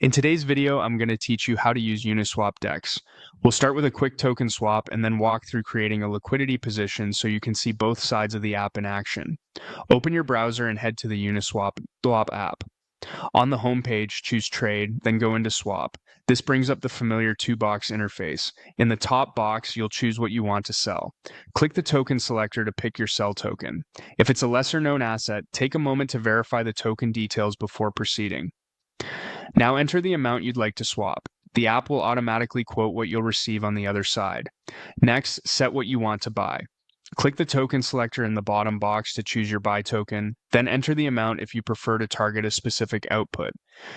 In today's video, I'm going to teach you how to use UniSwap Dex. We'll start with a quick token swap and then walk through creating a liquidity position so you can see both sides of the app in action. Open your browser and head to the UniSwap app. On the home page, choose Trade, then go into Swap. This brings up the familiar two-box interface. In the top box, you'll choose what you want to sell. Click the token selector to pick your sell token. If it's a lesser-known asset, take a moment to verify the token details before proceeding. Now enter the amount you'd like to swap. The app will automatically quote what you'll receive on the other side. Next, set what you want to buy. Click the token selector in the bottom box to choose your buy token, then enter the amount if you prefer to target a specific output.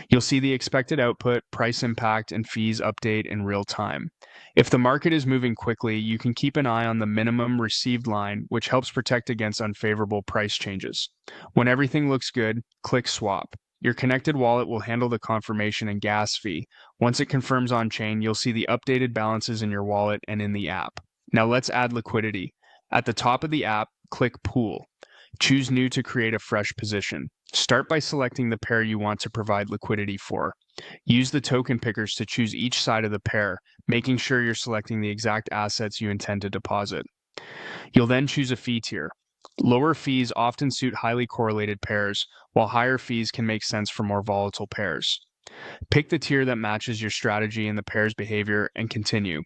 You'll see the expected output, price impact, and fees update in real time. If the market is moving quickly, you can keep an eye on the minimum received line, which helps protect against unfavorable price changes. When everything looks good, click Swap. Your connected wallet will handle the confirmation and gas fee. Once it confirms on-chain, you'll see the updated balances in your wallet and in the app. Now let's add liquidity. At the top of the app, click Pool. Choose New to create a fresh position. Start by selecting the pair you want to provide liquidity for. Use the token pickers to choose each side of the pair, making sure you're selecting the exact assets you intend to deposit. You'll then choose a fee tier. Lower fees often suit highly correlated pairs, while higher fees can make sense for more volatile pairs. Pick the tier that matches your strategy and the pair's behavior and continue.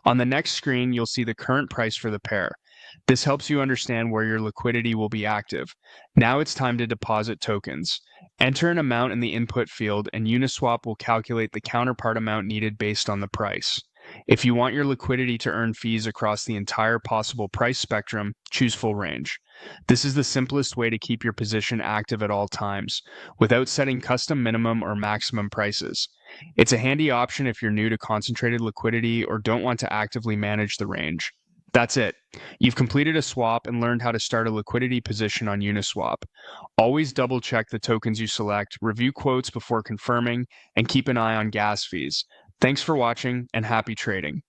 On the next screen, you'll see the current price for the pair. This helps you understand where your liquidity will be active. Now it's time to deposit tokens. Enter an amount in the input field and Uniswap will calculate the counterpart amount needed based on the price. If you want your liquidity to earn fees across the entire possible price spectrum, choose full range. This is the simplest way to keep your position active at all times, without setting custom minimum or maximum prices. It's a handy option if you're new to concentrated liquidity or don't want to actively manage the range. That's it. You've completed a swap and learned how to start a liquidity position on Uniswap. Always double check the tokens you select, review quotes before confirming, and keep an eye on gas fees. Thanks for watching and happy trading.